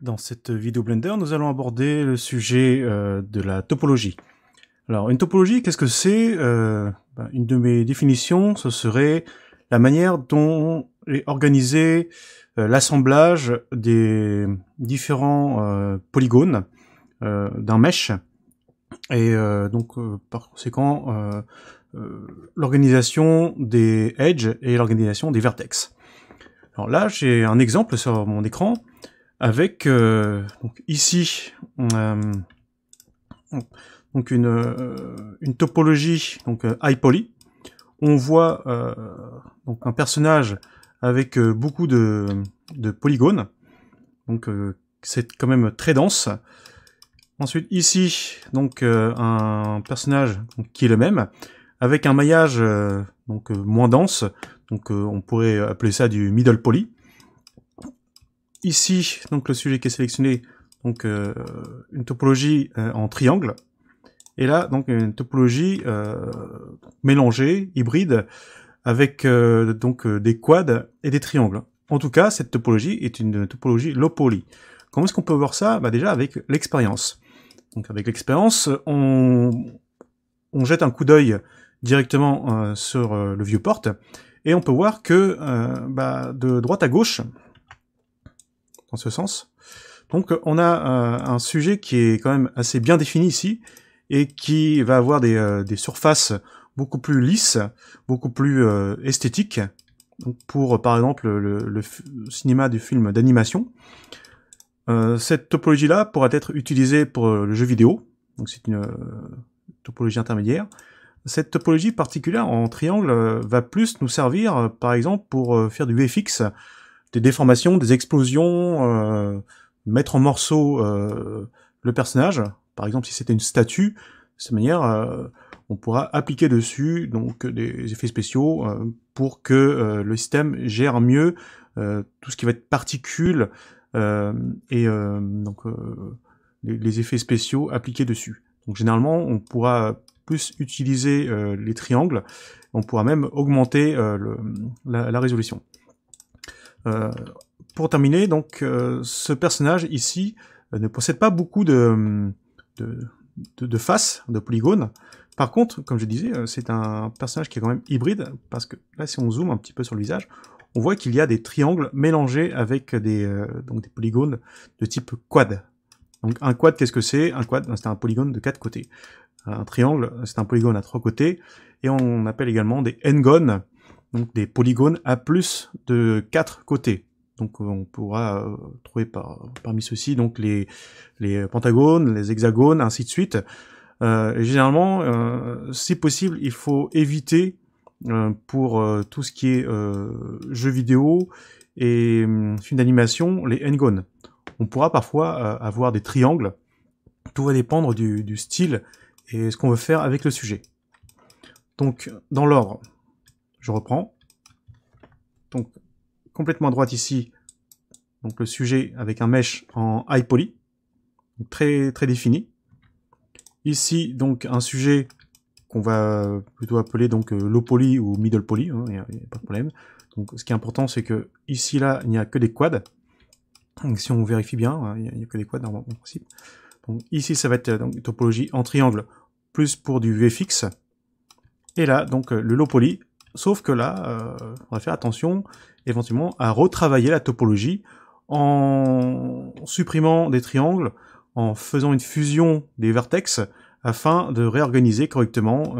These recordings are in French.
Dans cette vidéo Blender, nous allons aborder le sujet de la topologie. Alors, une topologie, qu'est-ce que c'est? Une de mes définitions, ce serait la manière dont est organisé l'assemblage des différents polygones d'un mesh, et par conséquent l'organisation des edges et l'organisation des vertex. Alors là, j'ai un exemple sur mon écran avec donc ici donc une topologie donc high poly. On voit donc un personnage avec beaucoup de polygones, donc c'est quand même très dense. Ensuite ici donc un personnage donc, qui est le même avec un maillage donc moins dense, donc on pourrait appeler ça du middle poly. Ici, donc le sujet qui est sélectionné, donc une topologie en triangle, et là donc une topologie mélangée, hybride, avec des quads et des triangles. En tout cas, cette topologie est une topologie low poly. Comment est-ce qu'on peut voir ça? Déjà avec l'expérience. Donc avec l'expérience, on jette un coup d'œil directement sur le viewport, et on peut voir que de droite à gauche, dans ce sens. Donc on a un sujet qui est quand même assez bien défini ici, et qui va avoir des surfaces beaucoup plus lisses, beaucoup plus esthétiques, donc pour par exemple le cinéma du film d'animation. Cette topologie-là pourra être utilisée pour le jeu vidéo, donc c'est une topologie intermédiaire. Cette topologie particulière en triangle va plus nous servir, par exemple, pour faire du VFX, des déformations, des explosions, mettre en morceaux le personnage. Par exemple, si c'était une statue, de cette manière, on pourra appliquer dessus donc des effets spéciaux pour que le système gère mieux tout ce qui va être particules les effets spéciaux appliqués dessus. Donc généralement, on pourra plus utiliser les triangles, on pourra même augmenter la résolution. Pour terminer, donc ce personnage ici ne possède pas beaucoup de faces, de polygones. Par contre, comme je disais, c'est un personnage qui est quand même hybride, parce que là, si on zoome un petit peu sur le visage, on voit qu'il y a des triangles mélangés avec des polygones de type quad. Donc un quad, qu'est-ce que c'est? Un quad, c'est un polygone de 4 côtés. Un triangle, c'est un polygone à 3 côtés, et on appelle également des n-gones, donc des polygones à plus de 4 côtés. Donc on pourra trouver parmi ceux-ci donc les pentagones, les hexagones, ainsi de suite. Et généralement, si possible, il faut éviter pour tout ce qui est jeux vidéo et films d'animation, les n-gones. On pourra parfois avoir des triangles. Tout va dépendre du style et ce qu'on veut faire avec le sujet. Donc, dans l'ordre, je reprends. Donc, complètement à droite ici, donc le sujet avec un mesh en high poly, très très défini. Ici, donc un sujet qu'on va plutôt appeler donc low poly ou middle poly, hein, y a pas de problème. Donc, ce qui est important, c'est que ici là, il n'y a que des quads. Donc, si on vérifie bien, il n'y a que des quads en principe. Donc, ici, ça va être donc, une topologie en triangle, plus pour du VFX. Et là, donc le low poly, sauf que là, on va faire attention éventuellement à retravailler la topologie en supprimant des triangles, en faisant une fusion des vertex, afin de réorganiser correctement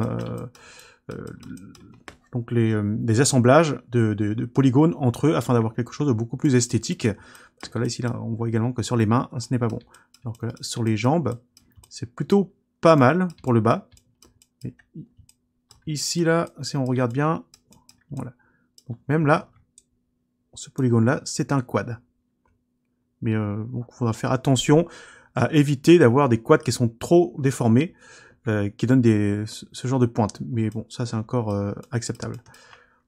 donc les assemblages de polygones entre eux, afin d'avoir quelque chose de beaucoup plus esthétique. Parce que là, ici, là, on voit également que sur les mains, ce n'est pas bon. Alors que là, sur les jambes, c'est plutôt pas mal pour le bas. Et ici, là, si on regarde bien, voilà. Donc même là, ce polygone-là, c'est un quad. Mais donc, il faudra faire attention à éviter d'avoir des quads qui sont trop déformés, qui donnent ce genre de pointe. Mais bon, ça, c'est encore acceptable.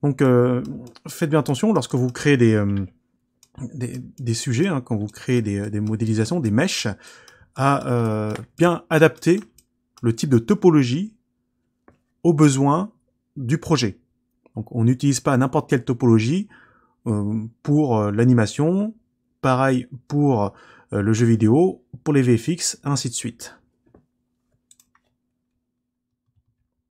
Donc, faites bien attention lorsque vous créez des sujets, hein, quand vous créez des modélisations, des meshes, à bien adapter le type de topologie aux besoins du projet. Donc on n'utilise pas n'importe quelle topologie pour l'animation, pareil pour le jeu vidéo, pour les VFX, ainsi de suite.